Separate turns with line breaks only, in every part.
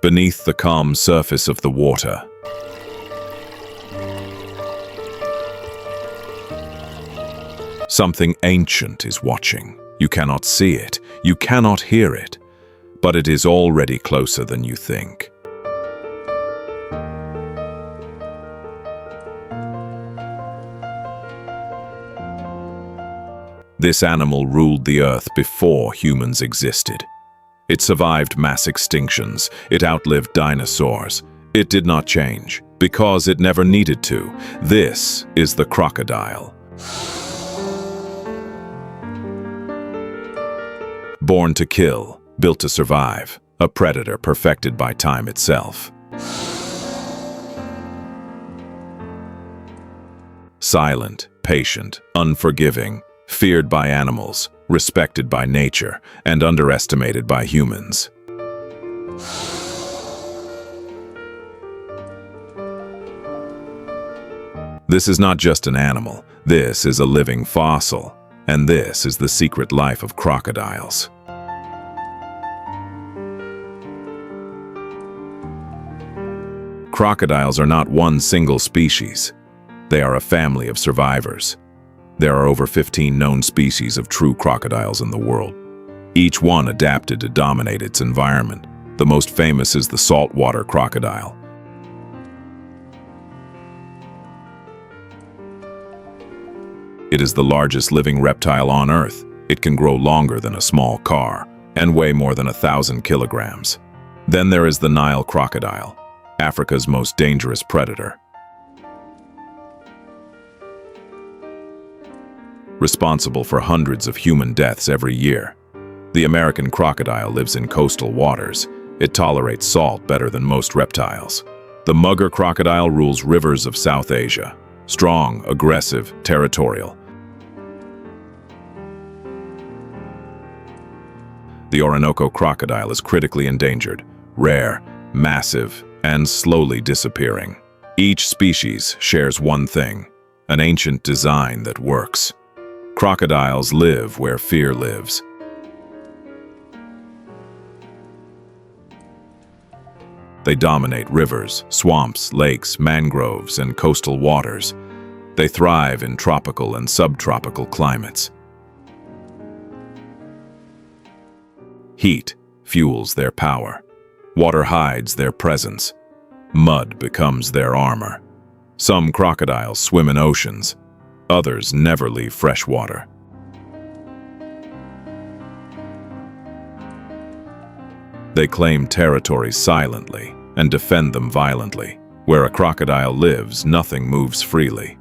beneath the calm surface of the water. Something ancient is watching. You cannot see it, you cannot hear it, but it is already closer than you think. This animal ruled the earth before humans existed. It survived mass extinctions. It outlived dinosaurs. It did not change, because it never needed to. This is the crocodile. Born to kill, built to survive, a predator perfected by time itself. Silent, patient, unforgiving, feared by animals, respected by nature, and underestimated by humans. This is not just an animal, this is a living fossil, and this is the secret life of crocodiles. Crocodiles are not one single species. They are a family of survivors. There are over 15 known species of true crocodiles in the world. Each one adapted to dominate its environment. The most famous is the saltwater crocodile. It is the largest living reptile on Earth. It can grow longer than a small car and weigh more than 1,000 kilograms. Then there is the Nile crocodile, Africa's most dangerous predator. Responsible for hundreds of human deaths every year. The American crocodile lives in coastal waters. It tolerates salt better than most reptiles. The mugger crocodile rules rivers of South Asia. Strong, aggressive, territorial. The Orinoco crocodile is critically endangered, rare, massive, and slowly disappearing. Each species shares one thing, an ancient design that works. Crocodiles live where fear lives. They dominate rivers, swamps, lakes, mangroves, and coastal waters. They thrive in tropical and subtropical climates. Heat fuels their power. Water hides their presence. Mud becomes their armor. Some crocodiles swim in oceans. Others never leave fresh water. They claim territories silently and defend them violently. Where a crocodile lives, nothing moves freely.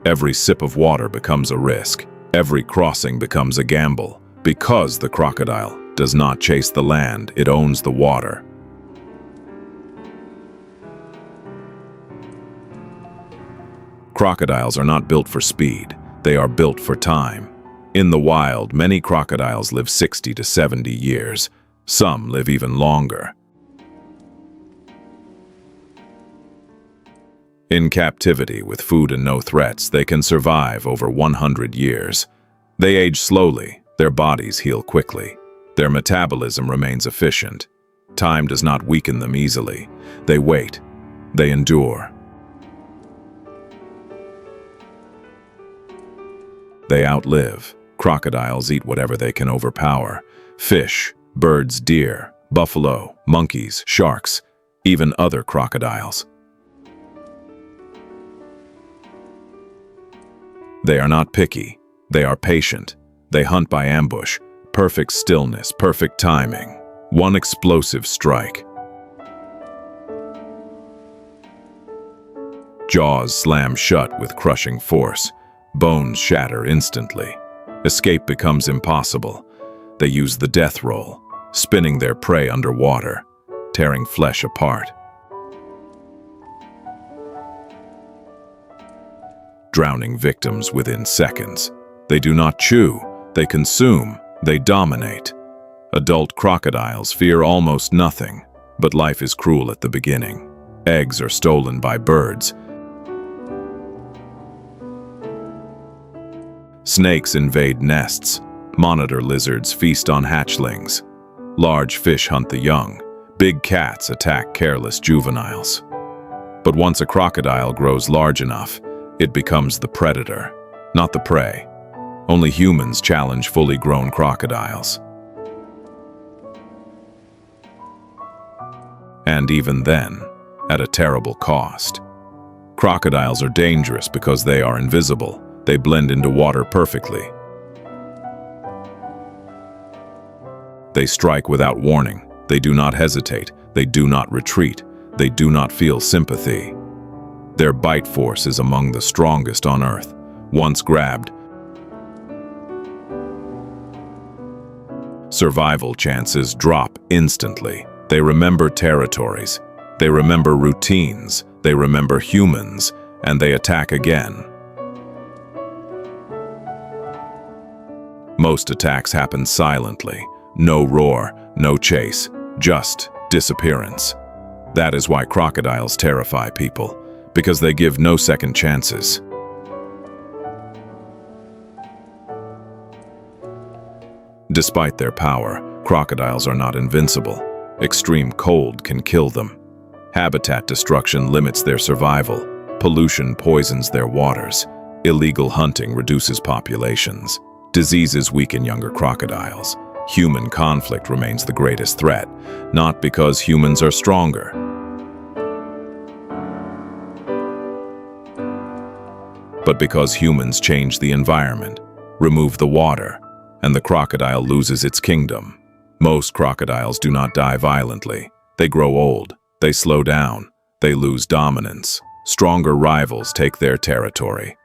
Every sip of water becomes a risk. Every crossing becomes a gamble. Because the crocodile does not chase the land, it owns the water. Crocodiles are not built for speed, they are built for time. In the wild, many crocodiles live 60 to 70 years. Some live even longer. In captivity, with food and no threats, they can survive over 100 years. They age slowly, their bodies heal quickly. Their metabolism remains efficient. Time does not weaken them easily. They wait, they endure. They outlive. Crocodiles eat whatever they can overpower. Fish, birds, deer, buffalo, monkeys, sharks, even other crocodiles. They are not picky. They are patient. They hunt by ambush. Perfect stillness, perfect timing. One explosive strike. Jaws slam shut with crushing force. Bones shatter instantly. Escape becomes impossible. They use the death roll, spinning their prey underwater, tearing flesh apart. Drowning victims within seconds. They do not chew, they consume, they dominate. Adult crocodiles fear almost nothing, but life is cruel at the beginning. Eggs are stolen by birds. Snakes invade nests. Monitor lizards feast on hatchlings. Large fish hunt the young. Big cats attack careless juveniles. But once a crocodile grows large enough, it becomes the predator, not the prey. Only humans challenge fully grown crocodiles. And even then, at a terrible cost. Crocodiles are dangerous because they are invisible. They blend into water perfectly. They strike without warning. They do not hesitate. They do not retreat. They do not feel sympathy. Their bite force is among the strongest on Earth. Once grabbed, survival chances drop instantly. They remember territories. They remember routines. They remember humans, and they attack again. Most attacks happen silently. No roar, no chase, just disappearance. That is why crocodiles terrify people, because they give no second chances. Despite their power, crocodiles are not invincible. Extreme cold can kill them. Habitat destruction limits their survival. Pollution poisons their waters. Illegal hunting reduces populations. Diseases weaken younger crocodiles. Human conflict remains the greatest threat, not because humans are stronger, but because humans change the environment, remove the water, and the crocodile loses its kingdom. Most crocodiles do not die violently. They grow old, they slow down, they lose dominance. Stronger rivals take their territory.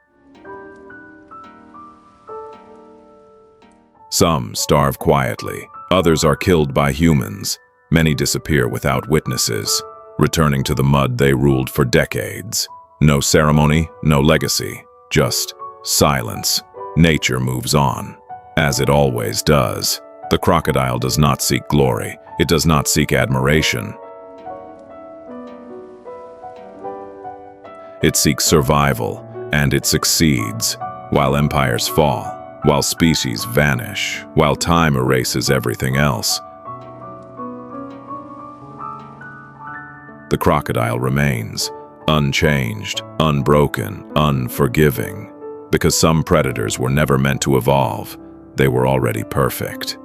Some starve quietly, others are killed by humans. Many disappear without witnesses, returning to the mud they ruled for decades. No ceremony, no legacy, just silence. Nature moves on, as it always does. The crocodile does not seek glory. It does not seek admiration. It seeks survival, and it succeeds. While empires fall, while species vanish, while time erases everything else, the crocodile remains, unchanged, unbroken, unforgiving. Because some predators were never meant to evolve, they were already perfect.